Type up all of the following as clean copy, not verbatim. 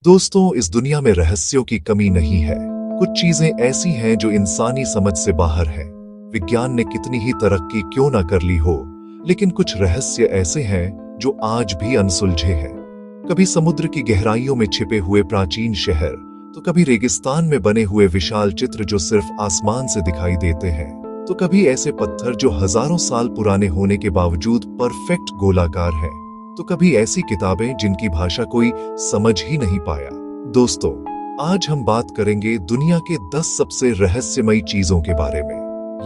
दोस्तों, इस दुनिया में रहस्यों की कमी नहीं है। कुछ चीजें ऐसी हैं जो इंसानी समझ से बाहर है। विज्ञान ने कितनी ही तरक्की क्यों ना कर ली हो, लेकिन कुछ रहस्य ऐसे हैं जो आज भी अनसुलझे हैं। कभी समुद्र की गहराइयों में छिपे हुए प्राचीन शहर, तो कभी रेगिस्तान में बने हुए विशाल चित्र जो सिर्फ आसमान से दिखाई देते हैं, तो कभी ऐसे पत्थर जो हजारों साल पुराने होने के बावजूद परफेक्ट गोलाकार हैं, तो कभी ऐसी किताबें जिनकी भाषा कोई समझ ही नहीं पाया। दोस्तों, आज हम बात करेंगे दुनिया के 10 सबसे रहस्यमयी चीजों के बारे में।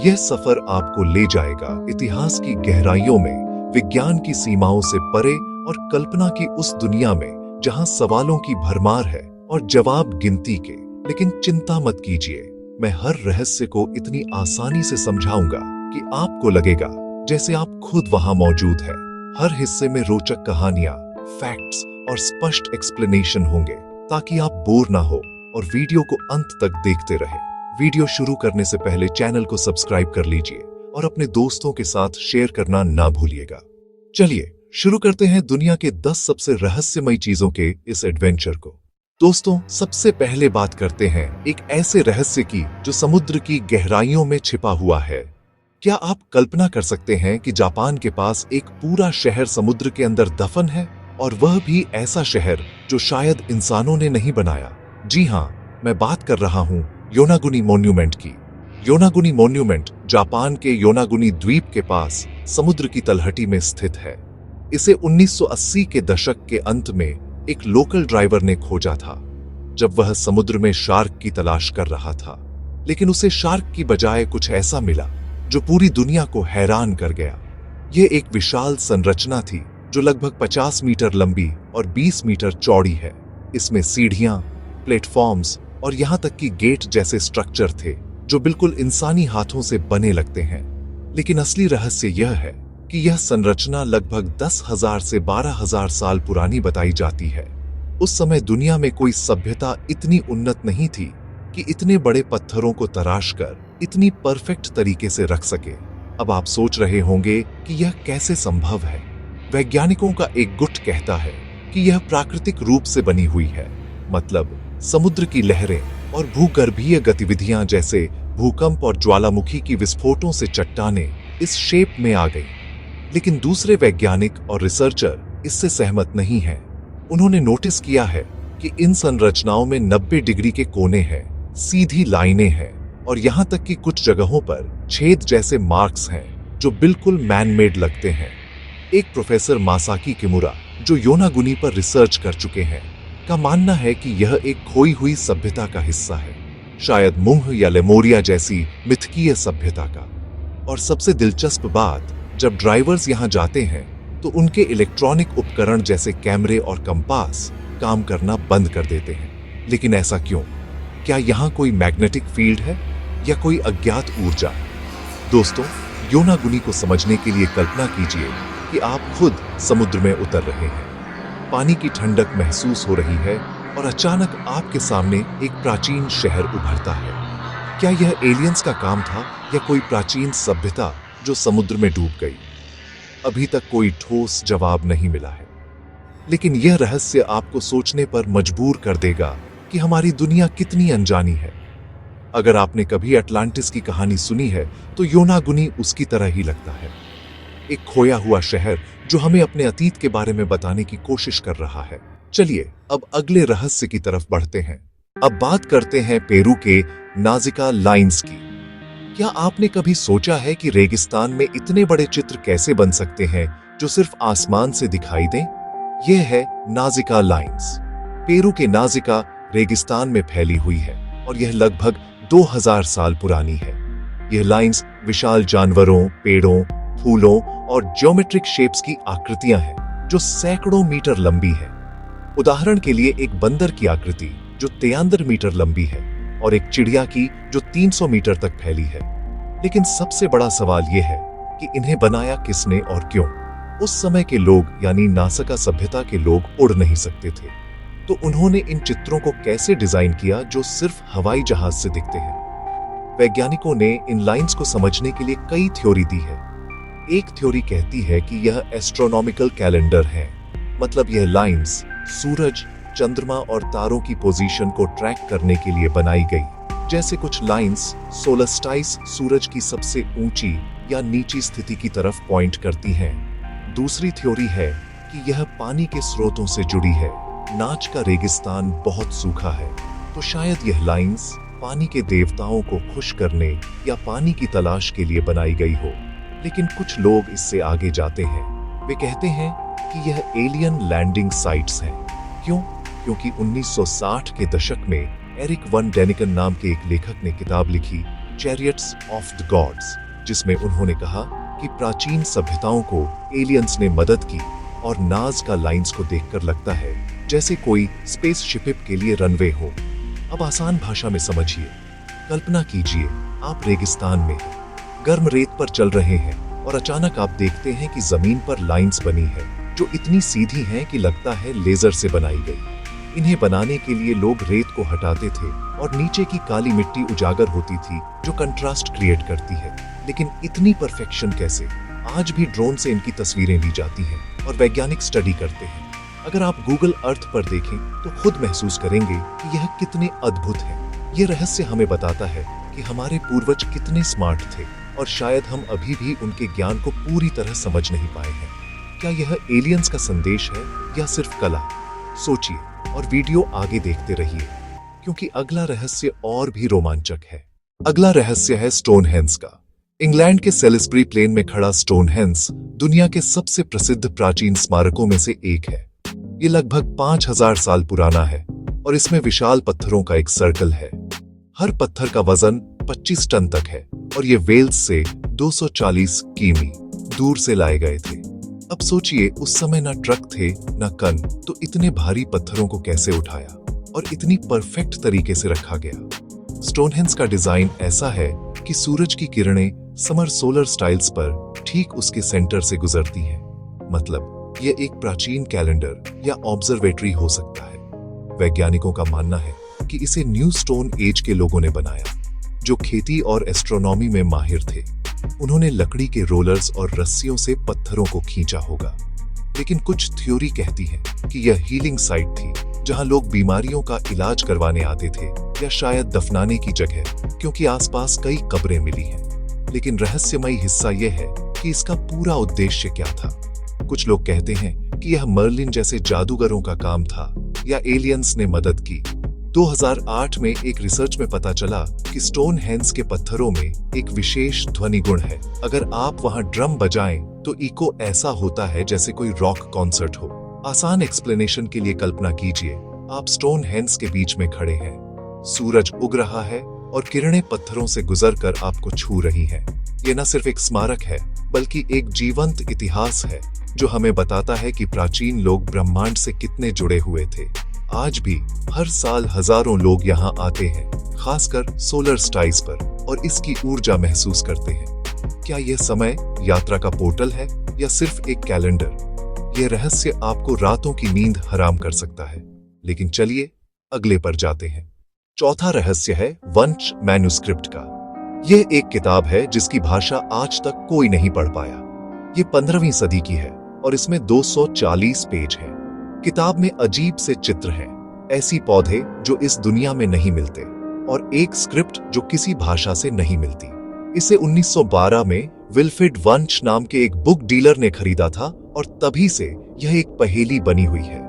यह सफर आपको ले जाएगा इतिहास की गहराइयों में, विज्ञान की सीमाओं से परे और कल्पना की उस दुनिया में जहां सवालों की भरमार है और जवाब गिनती के। लेकिन चिंता मत कीजिए, मैं हर रहस्य को इतनी आसानी से समझाऊंगा कि आपको लगेगा जैसे आप खुद वहां मौजूद हैं। हर हिस्से में रोचक कहानियां, फैक्ट्स और स्पष्ट एक्सप्लेनेशन होंगे, ताकि आप बोर ना हो और वीडियो को अंत तक देखते रहें। वीडियो शुरू करने से पहले चैनल को सब्सक्राइब कर लीजिए और अपने दोस्तों के साथ शेयर करना ना भूलिएगा। चलिए शुरू करते हैं दुनिया के 10 सबसे रहस्यमयी चीजों के इस एडवेंचर को। दोस्तों, सबसे पहले बात करते हैं एक ऐसे रहस्य की जो समुद्र की गहराइयों में छिपा हुआ है। क्या आप कल्पना कर सकते हैं कि जापान के पास एक पूरा शहर समुद्र के अंदर दफन है, और वह भी ऐसा शहर जो शायद इंसानों ने नहीं बनाया। जी हाँ, मैं बात कर रहा हूं योनागुनी मॉन्यूमेंट की। योनागुनी मॉन्यूमेंट जापान के योनागुनी द्वीप के पास समुद्र की तलहटी में स्थित है। इसे 1980 के दशक के अंत में एक लोकल ड्राइवर ने खोजा था, जब वह समुद्र में शार्क की तलाश कर रहा था। लेकिन उसे शार्क की बजाय कुछ ऐसा मिला जो पूरी दुनिया को हैरान कर गया। यह एक विशाल संरचना थी जो लगभग 50 मीटर लंबी और 20 मीटर चौड़ी है। इसमें सीढ़ियां, प्लेटफॉर्म्स और यहां तक कि गेट जैसे स्ट्रक्चर थे जो बिल्कुल इंसानी हाथों से बने लगते हैं। लेकिन असली रहस्य यह है कि यह संरचना लगभग 10,000 से 12,000 साल पुरानी बताई जाती है। उस समय दुनिया में कोई सभ्यता इतनी उन्नत नहीं थी कि इतने बड़े पत्थरों को तराश कर इतनी परफेक्ट तरीके से रख सके। अब आप सोच रहे होंगे कि यह कैसे संभव है। वैज्ञानिकों का एक गुट कहता है कि यह प्राकृतिक रूप से बनी हुई है, मतलब समुद्र की लहरें और भूगर्भीय गतिविधियां जैसे भूकंप और ज्वालामुखी की विस्फोटों से चट्टानें इस शेप में आ गई। लेकिन दूसरे वैज्ञानिक और रिसर्चर इससे सहमत नहीं हैं। उन्होंने नोटिस किया है कि इन संरचनाओं में 90 डिग्री के कोने हैं, सीधी लाइनें हैं और यहां तक कि कुछ जगहों पर छेद जैसे मार्क्स हैं जो बिल्कुल मैनमेड लगते हैं। एक प्रोफेसर मासाकी किमुरा, जो योनागुनी पर रिसर्च कर चुके हैं, का मानना है कि यह एक खोई हुई सभ्यता का हिस्सा है, शायद मुंह या लेमोरिया जैसी मिथकीय सभ्यता का। और सबसे दिलचस्प बात, जब ड्राइवर्स यहां जाते हैं तो उनके इलेक्ट्रॉनिक उपकरण जैसे कैमरे और कंपास काम करना बंद कर देते हैं। लेकिन ऐसा क्यों? क्या यहां कोई मैग्नेटिक फील्ड है या कोई अज्ञात ऊर्जा? दोस्तों, योनागुनी को समझने के लिए कल्पना कीजिए कि आप खुद समुद्र में उतर रहे हैं। पानी की ठंडक महसूस हो रही है और अचानक आपके सामने एक प्राचीन शहर उभरता है। क्या यह एलियंस का काम था या कोई प्राचीन सभ्यता जो समुद्र में डूब गई? अभी तक कोई ठोस जवाब नहीं मिला है। लेकिन यह रहस्य आपको सोचने पर मजबूर कर देगा कि हमारी दुनिया कितनी अनजानी है। अगर आपने कभी अटलांटिस की कहानी सुनी है, तो योनागुनी उसकी तरह ही लगता है। एक खोया हुआ शहर जो हमें अपने अतीत के बारे में बताने की कोशिश कर रहा है। चलिए अब अगले रहस्य की तरफ बढ़ते हैं। अब बात करते हैं पेरू के नाजिका लाइन्स की। क्या आपने कभी सोचा है कि रेगिस्तान में इतने बड़े चित्र कैसे बन सकते हैं जो सिर्फ आसमान से दिखाई दें? यह है नाजिका लाइन्स। पेरू के नाजिका रेगिस्तान में फैली हुई है और यह लगभग 2000 साल पुरानी है। यह लाइन्स विशाल जानवरों, पेड़ों, फूलों और ज्योमेट्रिक शेप्स की आकृतियां हैं जो सैकड़ों मीटर लंबी है। उदाहरण के लिए एक बंदर की आकृति जो 73 मीटर लंबी है और एक चिड़िया की जो 300 मीटर तक फैली है। लेकिन सबसे बड़ा सवाल यह है कि इन्हें बनाया किसने और क्यों? उस समय के लोग यानी नासका सभ्यता के लोग उड़ नहीं सकते थे, तो उन्होंने इन चित्रों को कैसे डिजाइन किया जो सिर्फ हवाई जहाज से दिखते हैं? वैज्ञानिकों ने इन लाइंस को समझने के लिए कई थ्योरी दी है। एक थ्योरी कहती है कि यह एस्ट्रोनॉमिकल कैलेंडर है, मतलब यह लाइंस सूरज, चंद्रमा और तारों की पोजीशन को ट्रैक करने के लिए बनाई गई। जैसे कुछ लाइंस सोलस्टाइस सूरज की सबसे ऊंची या नीची स्थिति की तरफ पॉइंट करती हैं। दूसरी थ्योरी है कि यह पानी के स्रोतों से जुड़ी है। नाच का रेगिस्तान बहुत सूखा है, तो शायद यह लाइंस पानी के देवताओं को खुश करने या पानी की तलाश के लिए बनाई गई हो। लेकिन कुछ लोग इससे आगे जाते हैं। वे कहते हैं कि यह एलियन लैंडिंग साइट्स हैं। क्यों? क्योंकि 1960 के दशक में एरिक वन डेनिकन नाम के एक लेखक ने किताब लिखी चैरियट्स ऑफ द गॉड्स, जिसमें उन्होंने कहा कि प्राचीन सभ्यताओं को एलियंस ने मदद की और नाज का लाइंस को देखकर लगता है जैसे कोई स्पेसशिप के लिए रनवे हो। अब आसान भाषा में समझिए। कल्पना कीजिए आप रेगिस्तान में हैं, गर्म रेत पर चल रहे हैं और अचानक आप देखते हैं कि जमीन पर लाइंस बनी है जो इतनी सीधी हैं कि लगता है लेजर से बनाई गई। इन्हें बनाने के लिए लोग रेत को हटाते थे और नीचे की काली मिट्टी उजागर होती थी जो कंट्रास्ट क्रिएट करती है। लेकिन इतनी परफेक्शन कैसे? आज भी ड्रोन से इनकी तस्वीरें ली जाती हैं और वैज्ञानिक स्टडी करते हैं। अगर आप गूगल अर्थ पर देखें तो खुद महसूस करेंगे कि यह कितने अद्भुत है। ये रहस्य हमें बताता है कि हमारे पूर्वज कितने स्मार्ट थे और शायद हम अभी भी उनके ज्ञान को पूरी तरह समझ नहीं पाए हैं। क्या यह एलियंस का संदेश है या सिर्फ कला? सोचिए और वीडियो आगे देखते रहिए, क्योंकि अगला रहस्य और भी रोमांचक है। अगला रहस्य है स्टोनहेंज का। इंग्लैंड के सेलिसबरी प्लेन में खड़ा स्टोनहेंज दुनिया के सबसे प्रसिद्ध प्राचीन स्मारकों में से एक है। ये लगभग 5000 साल पुराना है और इसमें विशाल पत्थरों का एक सर्कल है। हर पत्थर का वजन 25 टन तक है और ये वेल्स से 240 किमी दूर से लाए गए थे। अब सोचिए, उस समय ना ट्रक थे ना कन, तो इतने भारी पत्थरों को कैसे उठाया और इतनी परफेक्ट तरीके से रखा गया। स्टोनहेंज का डिजाइन ऐसा है कि सूरज की किरणें समर सोलर स्टाइल्स पर ठीक उसके सेंटर से गुजरती हैं। मतलब यह एक प्राचीन कैलेंडर या ऑब्जर्वेटरी हो सकता है। वैज्ञानिकों का मानना है कि इसे न्यू स्टोन एज के लोगों ने बनाया, जो खेती और एस्ट्रोनॉमी में माहिर थे। उन्होंने लकड़ी के रोलर्स और रस्सियों से पत्थरों को खींचा होगा। लेकिन कुछ थ्योरी कहती है कि यह हीलिंग साइट थी, जहां लोग बीमारियों का इलाज करवाने आते थे, या शायद दफनाने की जगह, क्योंकि आसपास कई कब्रें मिली हैं। लेकिन रहस्यमयी हिस्सा यह है कि इसका पूरा उद्देश्य क्या था। कुछ लोग कहते हैं कि यह मर्लिन जैसे जादूगरों का काम था या एलियंस ने मदद की। 2008 में एक रिसर्च में पता चला कि स्टोनहेंज के पत्थरों में एक विशेष ध्वनि गुण है। अगर आप वहां ड्रम बजाएं तो इको ऐसा होता है जैसे कोई रॉक कॉन्सर्ट हो। आसान एक्सप्लेनेशन के लिए कल्पना कीजिए, आप स्टोनहेंज के बीच में खड़े हैं, सूरज उग रहा है और किरणें पत्थरों से गुजरकर आपको छू रही हैं। ये न सिर्फ एक स्मारक है, बल्कि एक जीवंत इतिहास है जो हमें बताता है कि प्राचीन लोग ब्रह्मांड से कितने जुड़े हुए थे। आज भी हर साल हजारों लोग यहाँ आते हैं, खासकर सोलर स्टाइल्स पर, और इसकी ऊर्जा महसूस करते हैं। क्या यह समय यात्रा का पोर्टल है या सिर्फ एक कैलेंडर? यह रहस्य आपको रातों की नींद हराम कर सकता है। लेकिन चलिए अगले पर जाते हैं। चौथा रहस्य है वंश मैन्युस्क्रिप्ट का। यह एक किताब है जिसकी भाषा आज तक कोई नहीं पढ़ पाया। ये 15वीं सदी की है और इसमें 240 पेज हैं। किताब में अजीब से चित्र हैं, ऐसी पौधे जो इस दुनिया में नहीं मिलते, और एक स्क्रिप्ट जो किसी भाषा से नहीं मिलती। इसे 1912 में विल्फ्रिड वंश नाम के एक बुक डीलर ने खरीदा था और तभी से यह एक पहेली बनी हुई है।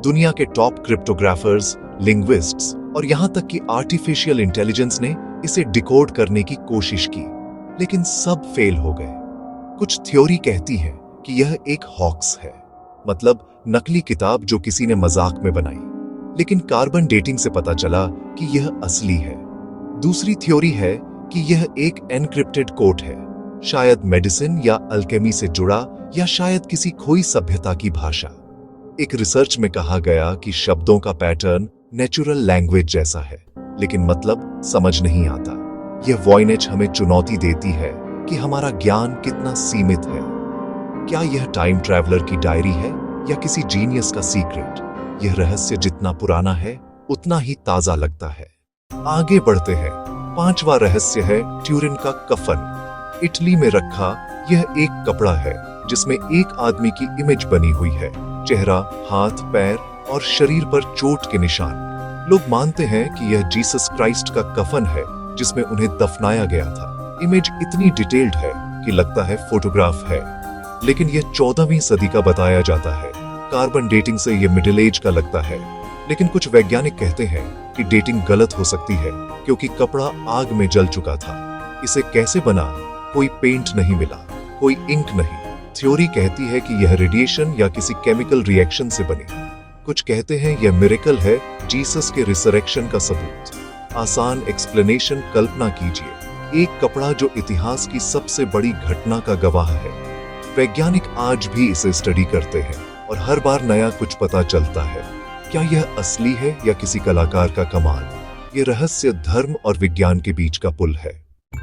दुनिया के टॉप क्रिप्टोग्राफर्स, लिंग्विस्ट्स और यहां तक कि आर्टिफिशियल इंटेलिजेंस ने इसे डिकोड करने की कोशिश की, लेकिन सब फेल हो गए। कुछ थ्योरी कहती है कि यह एक हॉक्स है, मतलब नकली किताब जो किसी ने मजाक में बनाई, लेकिन कार्बन डेटिंग से पता चला कि यह असली है। दूसरी थ्योरी है कि यह एक एनक्रिप्टेड कोड है, शायद मेडिसिन या अल्केमी से जुड़ा, या शायद किसी खोई सभ्यता की भाषा। एक रिसर्च में कहा गया कि शब्दों का पैटर्न नेचुरल लैंग्वेज जैसा है, लेकिन मतलब समझ नहीं आता। यह वॉयनेज हमें चुनौती देती है कि हमारा ज्ञान कितना सीमित है। क्या यह टाइम ट्रैवलर की डायरी है या किसी जीनियस का सीक्रेट? यह रहस्य जितना पुराना है उतना ही ताजा लगता है। आगे बढ़ते हैं। पांचवा रहस्य है ट्यूरिन का कफन। इटली में रखा यह एक कपड़ा है जिसमें एक आदमी की इमेज बनी हुई है। चेहरा, हाथ, पैर और शरीर पर चोट के निशान। लोग मानते हैं कि यह जीसस क्राइस्ट का कफन है जिसमें उन्हें दफनाया गया था। इमेज इतनी डिटेल्ड है कि लगता है फोटोग्राफ है, लेकिन यह 14वीं सदी का बताया जाता है। कार्बन डेटिंग से यह मिडिल एज का लगता है, लेकिन कुछ वैज्ञानिक कहते हैं कि डेटिंग गलत हो सकती है क्योंकि कपड़ा आग में जल चुका था। इसे कैसे बना? कोई पेंट नहीं मिला, कोई इंक नहीं। थ्योरी कहती है कि यह रेडिएशन या किसी केमिकल रिएक्शन से बने। कुछ कहते हैं यह मिरेकल है, जीसस के रिसरेक्शन का सबूत। आसान एक्सप्लेनेशन कल्पना कीजिए, एक कपड़ा जो इतिहास की सबसे बड़ी घटना का गवाह है। वैज्ञानिक आज भी इसे स्टडी करते हैं और हर बार नया कुछ पता चलता है। क्या यह असली है या किसी कलाकार का कमाल? ये रहस्य धर्म और विज्ञान के बीच का पुल है।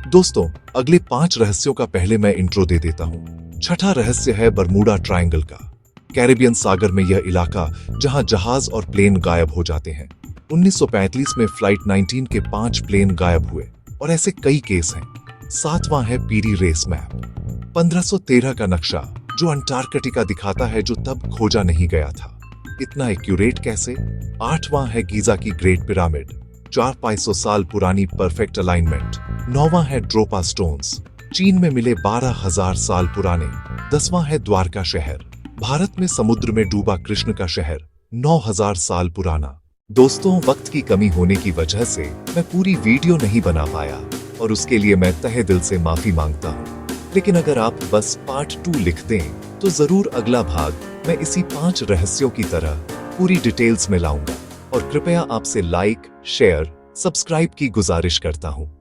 दोस्तों, अगले 5 रहस्यों का पहले मैं इंट्रो दे देता हूँ। छठा रहस्य है बरमूडा ट्रायंगल का। कैरिबियन सागर में यह इलाका जहां जहाज और प्लेन गायब हो जाते हैं। 1935 में फ्लाइट 19 के 5 प्लेन गायब हुए और ऐसे कई केस हैं। 7वां है पीरी रेस मैप, 1513 का नक्शा जो अंटार्कटिका दिखाता है जो तब खोजा नहीं गया था। इतना एक्यूरेट कैसे? 8वां है गीजा की ग्रेट पिरामिड, 400 साल पुरानी परफेक्ट अलाइनमेंट। 9वां है ड्रोपा स्टोन्स, चीन में मिले 12,000 साल पुराने। 10वां है द्वारका शहर, भारत में समुद्र में डूबा कृष्ण का शहर, 9,000 साल पुराना। दोस्तों, वक्त की कमी होने की वजह से मैं पूरी वीडियो नहीं बना पाया और उसके लिए मैं तहे दिल से माफी मांगता हूँ। लेकिन अगर आप बस पार्ट 2 लिख दें तो जरूर अगला भाग मैं इसी 5 रहस्यों की तरह पूरी डिटेल्स में लाऊंगा। और कृपया आपसे लाइक, शेयर, सब्सक्राइब की गुजारिश करता हूँ।